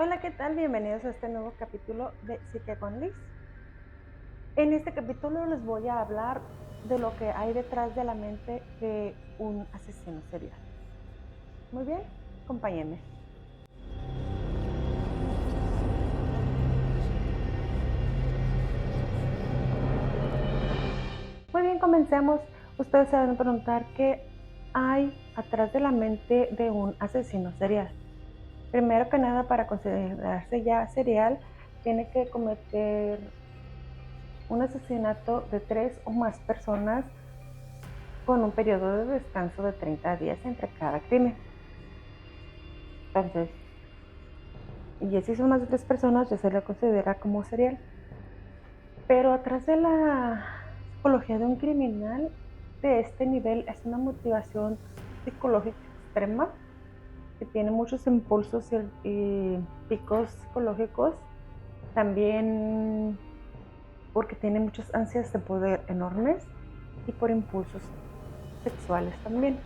Hola, ¿qué tal? Bienvenidos a este nuevo capítulo de Psique con Liz. En este capítulo les voy a hablar de lo que hay detrás de la mente de un asesino serial. Muy bien, acompáñenme. Muy bien, comencemos. Ustedes se van a preguntar qué hay atrás de la mente de un asesino serial. Primero que nada, para considerarse ya serial, tiene que cometer un asesinato de 3 o más personas con un periodo de descanso de 30 días entre cada crimen. Entonces, y si son más de 3 personas, ya se le considera como serial. Pero atrás de la psicología de un criminal de este nivel es una motivación psicológica extrema que tiene muchos impulsos y picos psicológicos. También porque tiene muchas ansias de poder enormes y por impulsos sexuales también.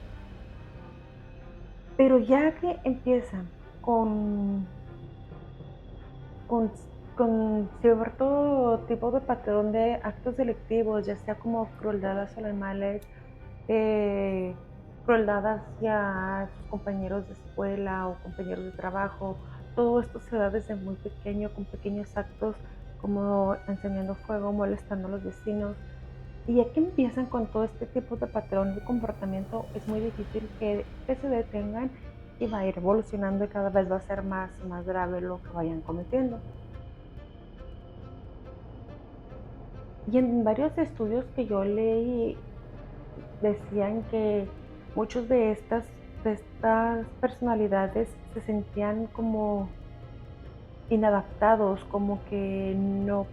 Pero ya que empiezan con con, con cierto tipo de patrón de actos delictivos, ya sea como crueldad hacia los animales, eh, crueldad hacia sus compañeros de escuela o compañeros de trabajo. Todo esto se da desde muy pequeño, con pequeños actos como encendiendo fuego, molestando a los vecinos. Y ya que empiezan con todo este tipo de patrón de comportamiento, es muy difícil que se detengan y va a ir evolucionando y cada vez va a ser más y más grave lo que vayan cometiendo. Y en varios estudios que yo leí decían que muchos de estas personalidades se sentían como inadaptados, como que no,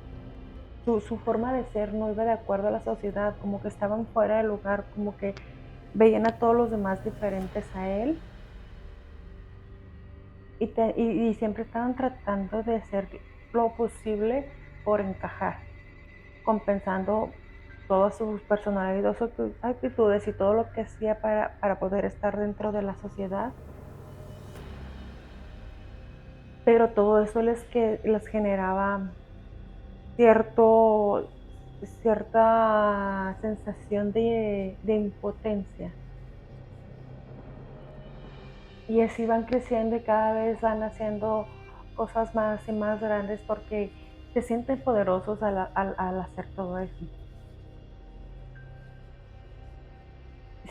su forma de ser no iba de acuerdo a la sociedad, como que estaban fuera del lugar, como que veían a todos los demás diferentes a él y siempre estaban tratando de hacer lo posible por encajar, compensando todas sus personalidades, sus actitudes y todo lo que hacía para poder estar dentro de la sociedad. Pero todo eso les generaba cierto, cierta sensación de impotencia. Y así van creciendo y cada vez van haciendo cosas más y más grandes porque se sienten poderosos al hacer todo eso.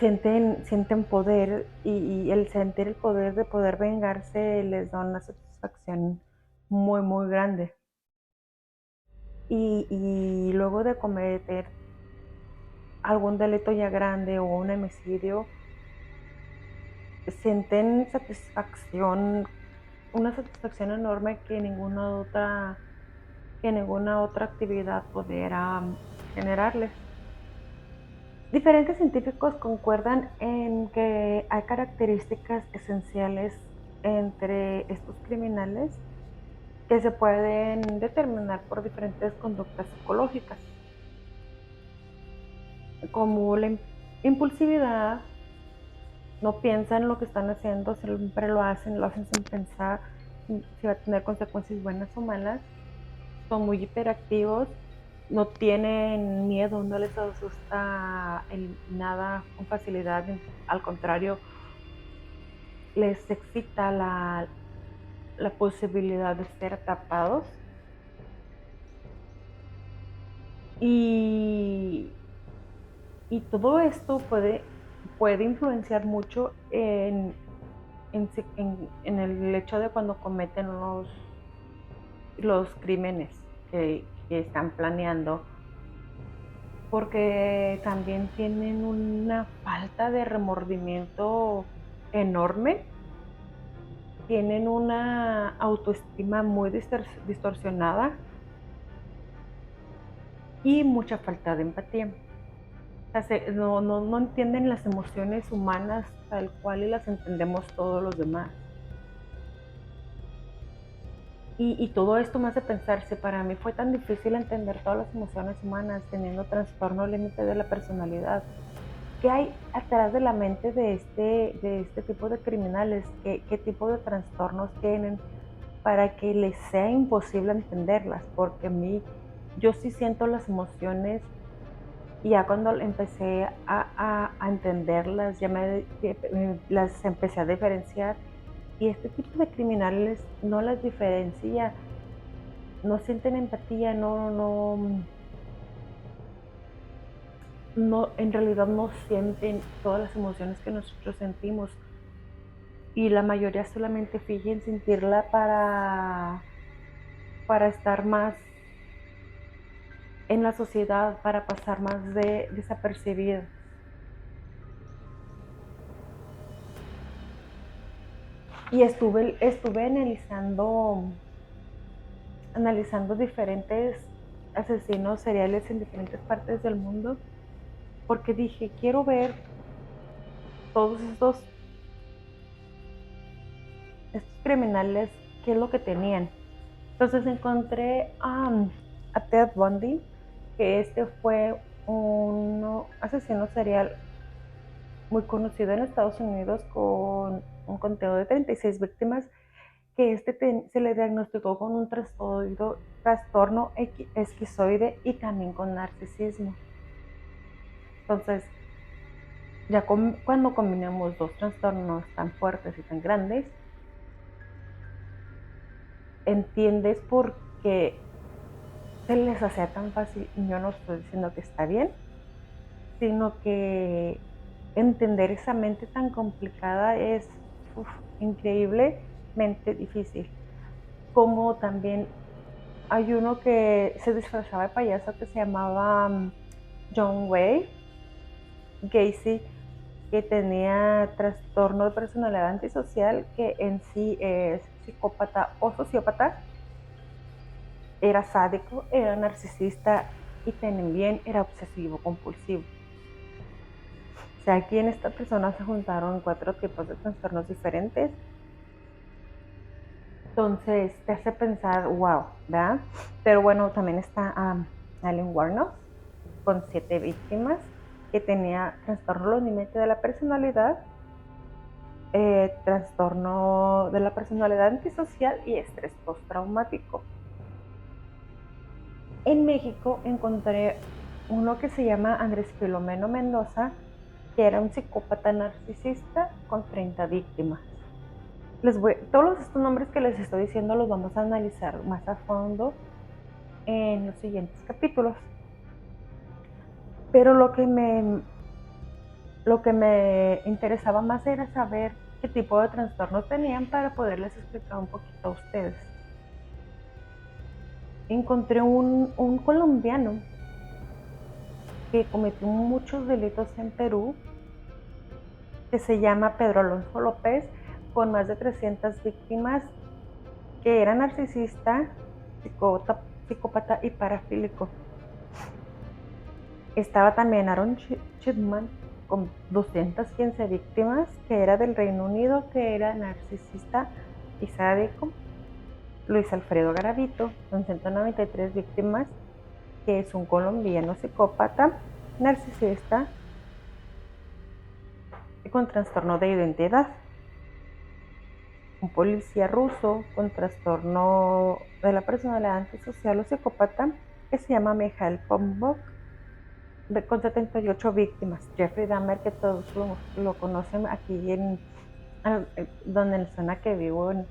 Sienten poder y el sentir el poder de poder vengarse les da una satisfacción muy, muy grande. Y luego de cometer algún delito ya grande o un homicidio, sienten una satisfacción enorme que ninguna otra actividad pudiera generarles. Diferentes científicos concuerdan en que hay características esenciales entre estos criminales que se pueden determinar por diferentes conductas psicológicas, como la impulsividad, no piensan lo que están haciendo, siempre lo hacen sin pensar si va a tener consecuencias buenas o malas, son muy hiperactivos, no tienen miedo, no les asusta nada con facilidad, al contrario, les excita la posibilidad de ser atrapados y, y todo esto puede influenciar mucho en el hecho de cuando cometen los crímenes que están planeando, porque también tienen una falta de remordimiento enorme, tienen una autoestima muy distorsionada y mucha falta de empatía. O sea, no entienden las emociones humanas tal cual y las entendemos todos los demás. Y todo esto me hace pensar, si para mí fue tan difícil entender todas las emociones humanas teniendo trastorno límite de la personalidad, ¿qué hay atrás de la mente de este tipo de criminales? ¿Qué tipo de trastornos tienen? para que les sea imposible entenderlas, porque yo sí siento las emociones y ya cuando empecé a entenderlas, las empecé a diferenciar y este tipo de criminales no las diferencia, no sienten empatía, no, en realidad no sienten todas las emociones que nosotros sentimos y la mayoría solamente fingen sentirla para estar más en la sociedad, para pasar más desapercibidos. Y estuve analizando diferentes asesinos seriales en diferentes partes del mundo, porque dije, quiero ver todos estos criminales, qué es lo que tenían. Entonces encontré a Ted Bundy, que este fue un asesino serial muy conocido en Estados Unidos con un conteo de 36 víctimas, que se le diagnosticó con un trastorno esquizoide y también con narcisismo. Entonces, cuando combinamos dos trastornos tan fuertes y tan grandes, entiendes por qué se les hacía tan fácil. Y yo no estoy diciendo que está bien, sino que entender esa mente tan complicada es uf, increíblemente difícil. Como también hay uno que se disfrazaba de payaso que se llamaba John Wayne Gacy, que tenía trastorno de personalidad antisocial, que en sí es psicópata o sociópata, era sádico, era narcisista y también era obsesivo compulsivo. O sea, aquí en esta persona se juntaron 4 tipos de trastornos diferentes. Entonces te hace pensar, wow, ¿verdad? Pero bueno, también está Allen Warnock con 7 víctimas, que tenía trastorno límite de la personalidad, trastorno de la personalidad antisocial y estrés postraumático. En México encontré uno que se llama Andrés Filomeno Mendoza, que era un psicópata narcisista con 30 víctimas. Todos estos nombres que les estoy diciendo los vamos a analizar más a fondo en los siguientes capítulos. Pero lo que me interesaba más era saber qué tipo de trastornos tenían para poderles explicar un poquito a ustedes. Encontré un colombiano que cometió muchos delitos en Perú, que se llama Pedro Alonso López, con más de 300 víctimas, que era narcisista, psicópata y parafílico. Estaba también Aaron Chipman con 215 víctimas, que era del Reino Unido, que era narcisista y sádico. Luis Alfredo Garavito con 193 víctimas, que es un colombiano psicópata, narcisista y con trastorno de identidad. Un policía ruso con trastorno de la personalidad antisocial o psicópata, que se llama Mikhail Pombok, con 78 víctimas. Jeffrey Dahmer, que todos lo conocen aquí donde en la zona que vivo en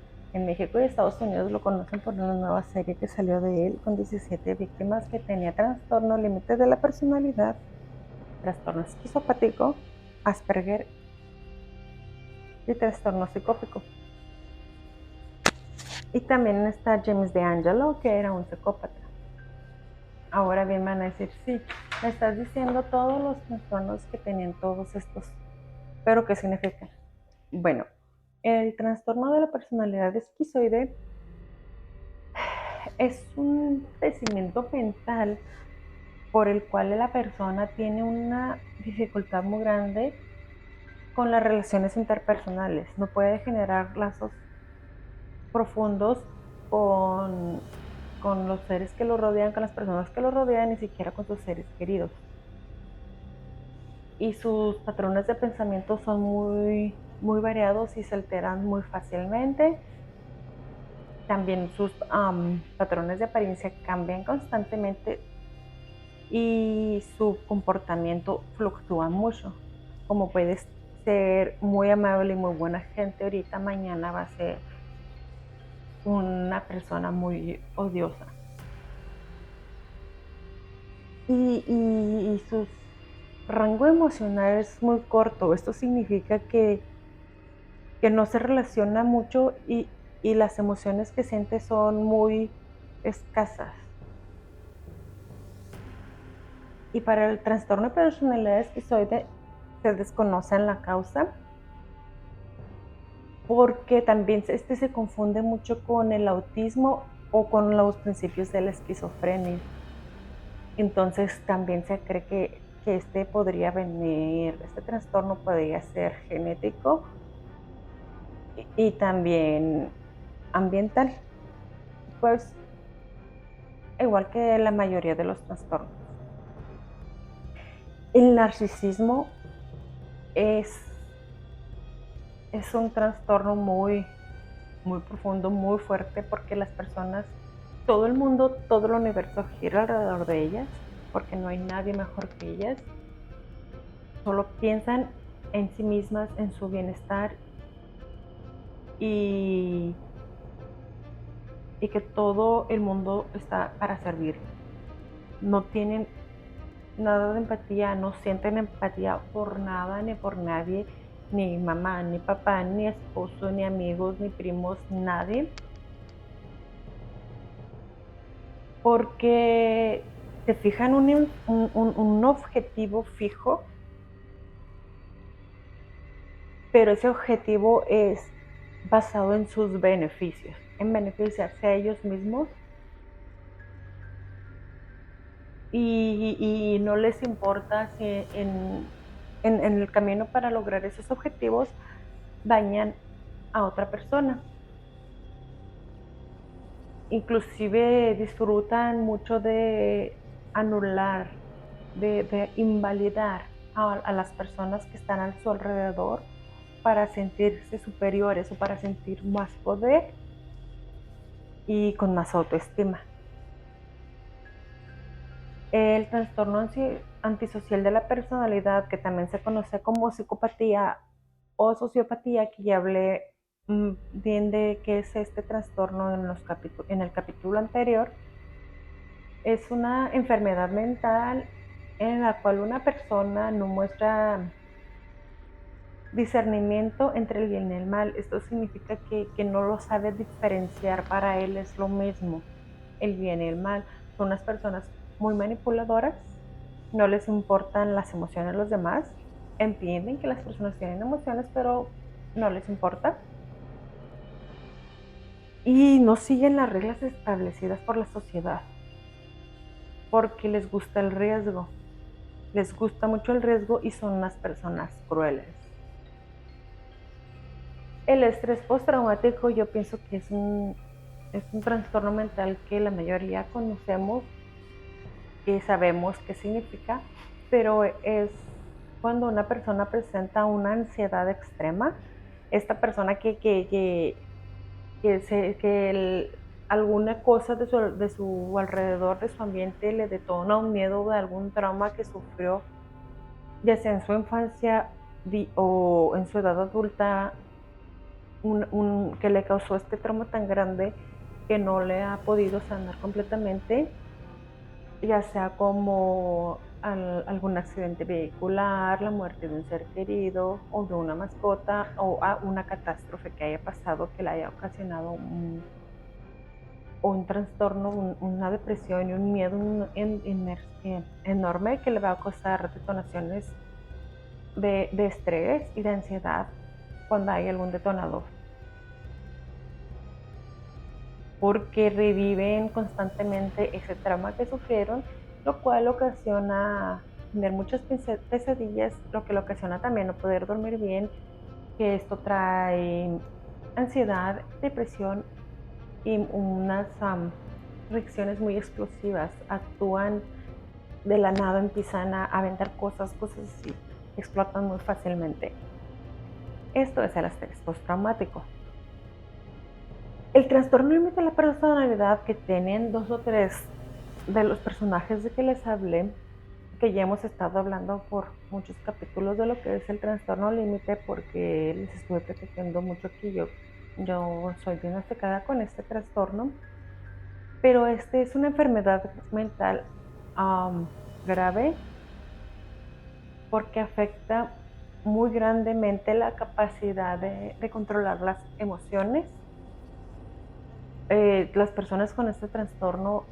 México y Estados Unidos, lo conocen por una nueva serie que salió de él con 17 víctimas, que tenía trastorno límite de la personalidad, trastorno esquizopático, Asperger y trastorno psicótico. Y también está James DeAngelo, que era un psicópata. Ahora bien, van a decir, sí, me estás diciendo todos los trastornos que tenían todos estos, pero ¿qué significan? Bueno, el trastorno de la personalidad esquizoide es un padecimiento mental por el cual la persona tiene una dificultad muy grande con las relaciones interpersonales. No puede generar lazos profundos con, con los seres que lo rodean, con las personas que lo rodean, ni siquiera con sus seres queridos. Y sus patrones de pensamiento son muy variados y se alteran muy fácilmente. También sus patrones de apariencia cambian constantemente y su comportamiento fluctúa mucho. Como puedes ser muy amable y muy buena gente ahorita, mañana va a ser una persona muy odiosa. Y su rango emocional es muy corto. Esto significa que no se relaciona mucho y las emociones que siente son muy escasas. Y para el trastorno de personalidad esquizoide se desconoce la causa porque también este se confunde mucho con el autismo o con los principios de la esquizofrenia. Entonces también se cree que este trastorno podría ser genético y también ambiental, pues igual que la mayoría de los trastornos. El narcisismo es, es un trastorno muy profundo, muy fuerte, porque las personas, todo el mundo, todo el universo gira alrededor de ellas, porque no hay nadie mejor que ellas. Solo piensan en sí mismas, en su bienestar y, y que todo el mundo está para servirles. No tienen nada de empatía, no sienten empatía por nada ni por nadie, ni mamá, ni papá, ni esposo, ni amigos, ni primos, nadie, porque se fijan un objetivo fijo, pero ese objetivo es basado en sus beneficios, en beneficiarse a ellos mismos y no les importa si en el camino para lograr esos objetivos dañan a otra persona. Inclusive disfrutan mucho de anular, de invalidar a las personas que están a su alrededor para sentirse superiores o para sentir más poder y con más autoestima. El trastorno antisocial de la personalidad, que también se conoce como psicopatía o sociopatía, que ya hablé bien de qué es este trastorno en el capítulo anterior, es una enfermedad mental en la cual una persona no muestra discernimiento entre el bien y el mal. Esto significa que no lo sabe diferenciar, para él es lo mismo el bien y el mal. Son unas personas muy manipuladoras, no les importan las emociones de los demás, entienden que las personas tienen emociones, pero no les importa. Y no siguen las reglas establecidas por la sociedad, porque les gusta el riesgo. Les gusta mucho el riesgo y son unas personas crueles. El estrés postraumático yo pienso que es un trastorno mental que la mayoría conocemos y sabemos qué significa, pero es cuando una persona presenta una ansiedad extrema, esta persona alguna cosa de su alrededor, de su ambiente, le detona un miedo de algún trauma que sufrió, ya sea en su infancia o en su edad adulta, que le causó este trauma tan grande que no le ha podido sanar completamente, ya sea como algún accidente vehicular, la muerte de un ser querido o de una mascota o una catástrofe que haya pasado que le haya ocasionado un trastorno, una depresión y un miedo enorme que le va a causar detonaciones de estrés y de ansiedad cuando hay algún detonador, porque reviven constantemente ese trauma que sufrieron, lo cual ocasiona tener muchas pesadillas, lo que le ocasiona también no poder dormir bien, que esto trae ansiedad, depresión y unas reacciones muy explosivas. Actúan de la nada, empiezan a aventar cosas así, explotan muy fácilmente. Esto es el estrés postraumático. El trastorno límite de la personalidad que tienen 2 o 3 de los personajes de que les hablé, que ya hemos estado hablando por muchos capítulos de lo que es el trastorno límite, porque les estuve platicando mucho que yo soy diagnosticada con este trastorno, pero este es una enfermedad mental grave porque afecta muy grandemente la capacidad de controlar las emociones. Las personas con este trastorno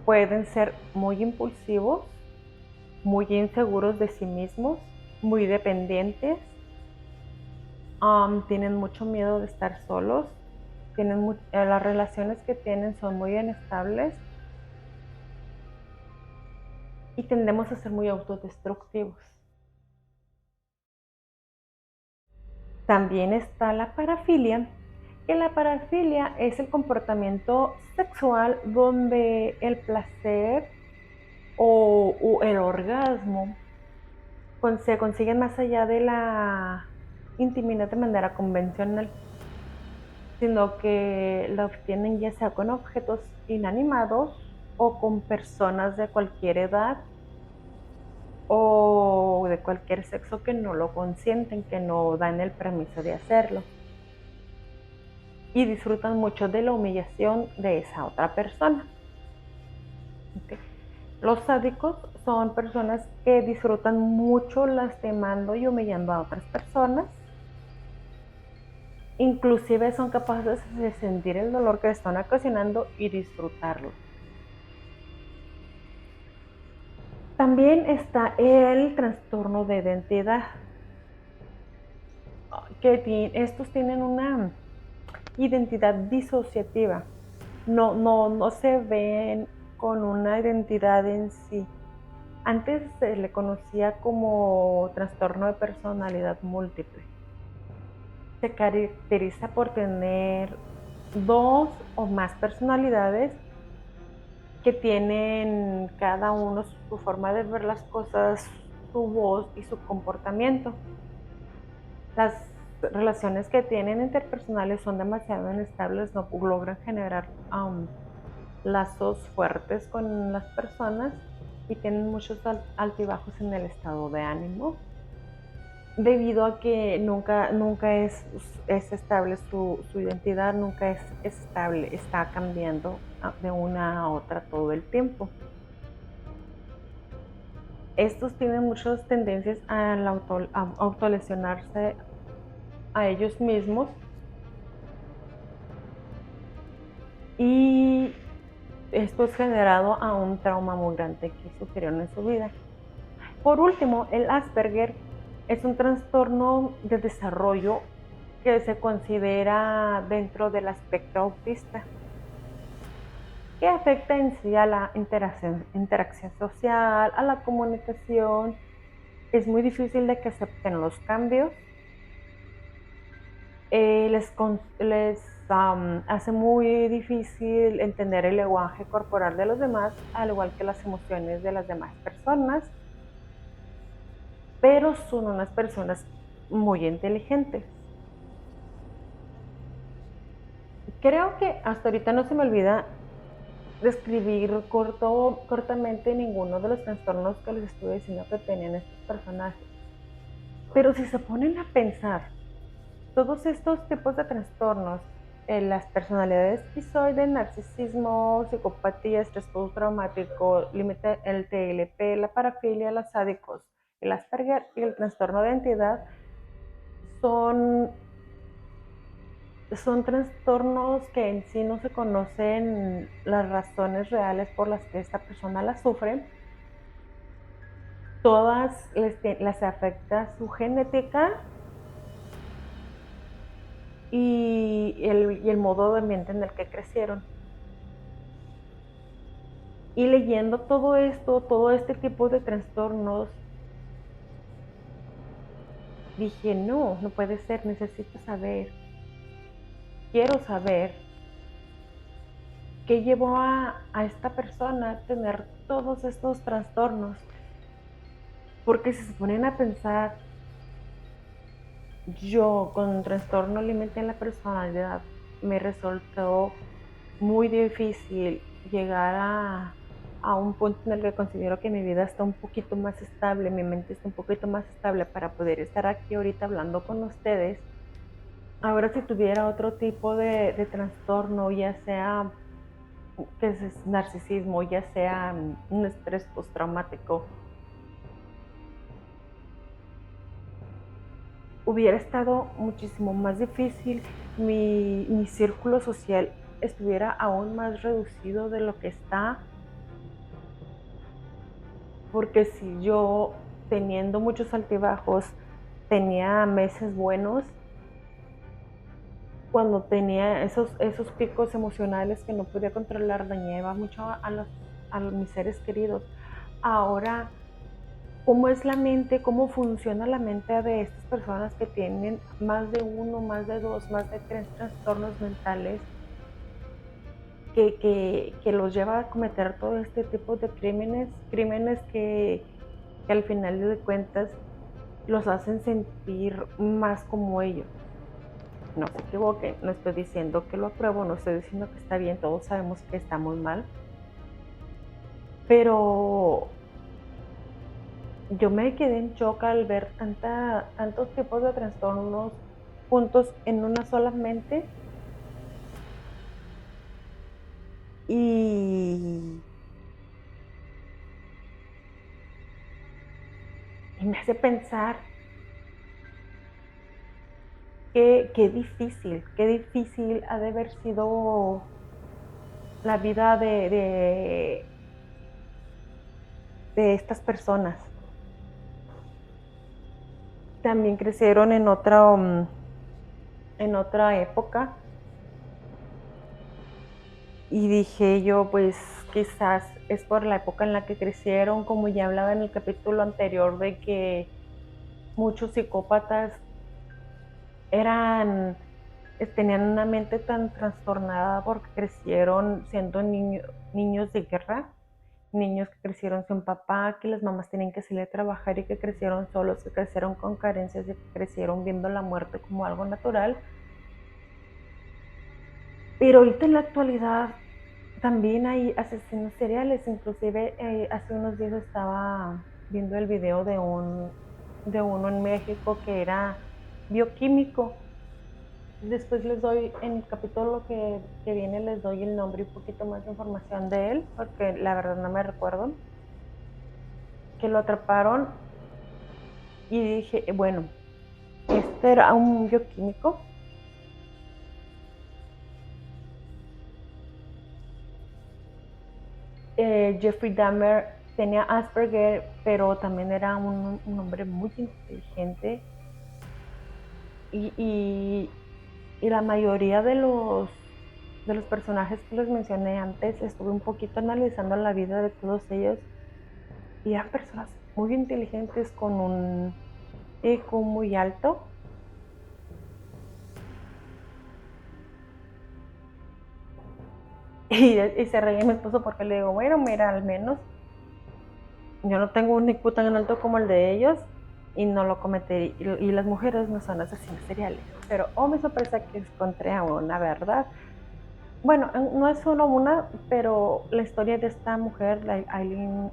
pueden ser muy impulsivos, muy inseguros de sí mismos, muy dependientes, tienen mucho miedo de estar solos, las relaciones que tienen son muy inestables y tendemos a ser muy autodestructivos. También está la parafilia, que la parafilia es el comportamiento sexual donde el placer o el orgasmo se consiguen más allá de la intimidad de manera convencional, sino que la obtienen ya sea con objetos inanimados o con personas de cualquier edad o de cualquier sexo que no lo consienten, que no dan el permiso de hacerlo. Y disfrutan mucho de la humillación de esa otra persona. ¿Okay? Los sádicos son personas que disfrutan mucho lastimando y humillando a otras personas. Inclusive son capaces de sentir el dolor que están ocasionando y disfrutarlo. También está el trastorno de identidad, que estos tienen una identidad disociativa. No se ven con una identidad en sí. Antes se le conocía como trastorno de personalidad múltiple. Se caracteriza por tener dos o más personalidades que tienen cada uno su forma de ver las cosas, su voz y su comportamiento. Las relaciones que tienen interpersonales son demasiado inestables, no logran generar lazos fuertes con las personas y tienen muchos altibajos en el estado de ánimo, debido a que nunca es estable su identidad, nunca es estable, está cambiando de una a otra todo el tiempo. Estos tienen muchas tendencias a autolesionarse a ellos mismos y esto es generado a un trauma muy grande que sufrieron en su vida. Por último, el Asperger es un trastorno de desarrollo que se considera dentro del aspecto autista, que afecta en sí a la interacción social, a la comunicación. Es muy difícil de que acepten los cambios. Les hace muy difícil entender el lenguaje corporal de los demás, al igual que las emociones de las demás personas, pero son unas personas muy inteligentes. Creo que hasta ahorita no se me olvida describir cortamente ninguno de los trastornos que les estuve diciendo que tenían estos personajes. Pero si se ponen a pensar, todos estos tipos de trastornos, las personalidades esquizoide, narcisismo, psicopatía, estrés postraumático, límite, el TLP, la parafilia, los sádicos, el Asperger y el trastorno de identidad, son son trastornos que en sí no se conocen las razones reales por las que esta persona las sufre. Todas les afecta su genética y el modo de ambiente en el que crecieron. Y leyendo todo esto, todo este tipo de trastornos, dije, no puede ser, necesito saber, quiero saber qué llevó a esta persona a tener todos estos trastornos. Porque si se ponen a pensar, yo con trastorno límite en la personalidad, me resultó muy difícil llegar a un punto en el que considero que mi vida está un poquito más estable, mi mente está un poquito más estable para poder estar aquí ahorita hablando con ustedes. Ahora si tuviera otro tipo de trastorno, ya sea que es narcisismo, ya sea un estrés postraumático, hubiera estado muchísimo más difícil, mi círculo social estuviera aún más reducido de lo que está, porque si yo, teniendo muchos altibajos, tenía meses buenos, cuando tenía esos picos emocionales que no podía controlar, dañaba mucho a mis seres queridos. Ahora, ¿cómo es la mente? ¿Cómo funciona la mente de estas personas que tienen más de uno, más de dos, más de tres trastornos mentales que los lleva a cometer todo este tipo de crímenes que al final de cuentas los hacen sentir más como ellos? No se equivoquen, no estoy diciendo que lo apruebo, no estoy diciendo que está bien, todos sabemos que está muy mal, pero yo me quedé en shock al ver tantos tipos de trastornos juntos en una sola mente y, y me hace pensar qué difícil ha de haber sido la vida de estas personas. También crecieron en otra época y dije yo, pues quizás es por la época en la que crecieron, como ya hablaba en el capítulo anterior, de que muchos psicópatas eran, tenían una mente tan trastornada porque crecieron siendo niños de guerra, niños que crecieron sin papá, que las mamás tenían que salir a trabajar y que crecieron solos, que crecieron con carencias y que crecieron viendo la muerte como algo natural. Pero ahorita en la actualidad también hay asesinos seriales, inclusive hace unos días estaba viendo el video de uno en México que era bioquímico. Después les doy, en el capítulo que viene, les doy el nombre y un poquito más de información de él, porque la verdad no me recuerdo, que lo atraparon y dije, bueno, este era un bioquímico. Jeffrey Dahmer tenía Asperger, pero también era un hombre muy inteligente y, y la mayoría de los personajes que les mencioné antes, estuve un poquito analizando la vida de todos ellos y eran personas muy inteligentes con un IQ muy alto. Y se reía mi esposo porque le digo, bueno, mira, al menos yo no tengo un IQ tan alto como el de ellos y no lo cometería. Y las mujeres no son asesinas seriales. Pero, oh, mi sorpresa que encontré a una verdad. Bueno, no es solo una, pero la historia de esta mujer, la Aileen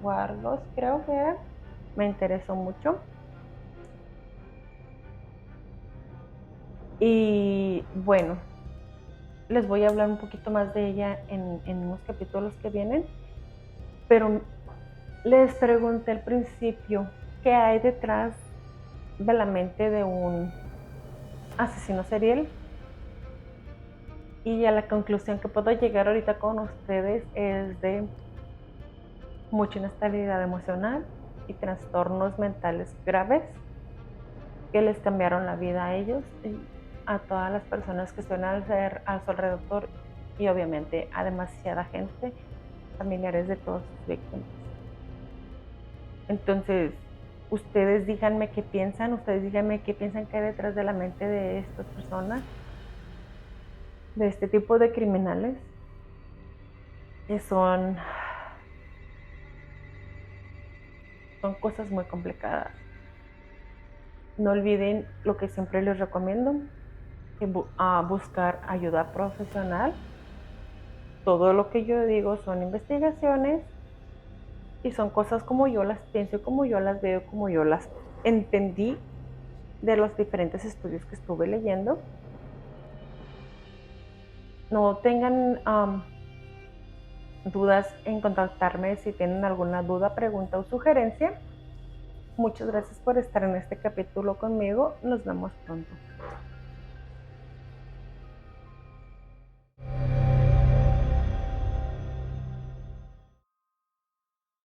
Wargos, creo que era, me interesó mucho. Y bueno, les voy a hablar un poquito más de ella en unos capítulos que vienen, pero les pregunté al principio qué hay detrás de la mente de un asesino serial y a la conclusión que puedo llegar ahorita con ustedes es de mucha inestabilidad emocional y trastornos mentales graves que les cambiaron la vida a ellos y a todas las personas que están a su alrededor y obviamente a demasiada gente, familiares de todas sus víctimas. Entonces, ustedes díganme qué piensan que hay detrás de la mente de estas personas, de este tipo de criminales, que son cosas muy complicadas. No olviden lo que siempre les recomiendo, buscar ayuda profesional. Todo lo que yo digo son investigaciones y son cosas como yo las pienso, como yo las veo, como yo las entendí de los diferentes estudios que estuve leyendo. No tengan dudas en contactarme si tienen alguna duda, pregunta o sugerencia. Muchas gracias por estar en este capítulo conmigo. Nos vemos pronto.